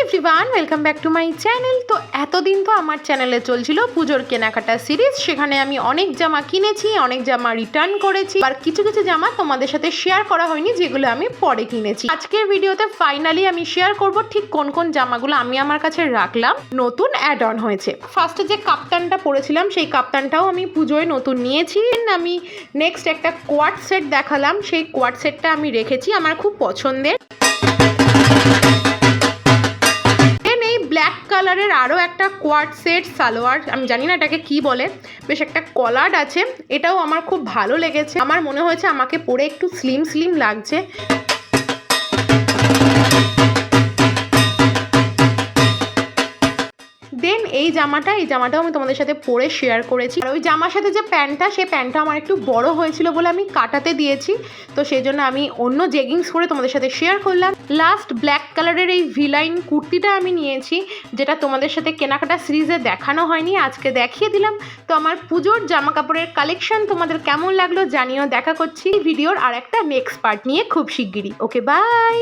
Everyone, welcome back to my channel. তো এতদিন তো আমার চ্যানেলে চলছিল পুজোর কেনাকাটা সিরিজ। সেখানে আমি অনেক জামা কিনেছি, অনেক জামা রিটার্ন করেছি, আর কিছু কিছু জামা তোমাদের সাথে শেয়ার করা হয়নি, যেগুলো আমি পরে কিনেছি। আজকের ভিডিওতে ফাইনালি আমি শেয়ার করব ঠিক কোন কোন জামাগুলো আমি আমার কাছে রাখলাম, নতুন অ্যাড অন হয়েছে। ফার্স্টে যে কাপ্তানটা পরেছিলাম সেই কাপ্তানটাও আমি পুজোয় নতুন নিয়েছি। আমি নেক্সট একটা কোয়াড সেট দেখালাম, সেই কোয়াড সেটটা আমি রেখেছি, আমার খুব পছন্দের। ব্ল্যাক কালারের আরও একটা কোয়াড সেট সালোয়ার, আমি জানি না এটাকে কি বলে, বেশ একটা কলার আছে, এটাও আমার খুব ভালো লেগেছে। আমার মনে হয়েছে আমাকে পরে একটু স্লিম স্লিম লাগছে। দেন এই জামাটাও আমি তোমাদের সাথে পরে শেয়ার করেছি। আর ওই জামার সাথে যে প্যান্টটা, সেই প্যান্টটা আমার একটু বড় হয়েছিল বলে আমি কাটাতে দিয়েছি, তো সেই জন্য আমি অন্য জেগিংস পরে তোমাদের সাথে শেয়ার করলাম। লাস্ট ব্ল্যাক কালারের এই ভিলাইন কুর্তিটা আমি নিয়েছি, যেটা তোমাদের সাথে কেনাকাটা সিরিজে দেখানো হয়নি, আজকে দেখিয়ে দিলাম। তো আমার পুজোর জামা কাপড়ের কালেকশন তোমাদের কেমন লাগলো জানিও। দেখা করছি ভিডিওর আর একটা নেক্সট পার্ট নিয়ে খুব শিগগিরই। ওকে, বাই।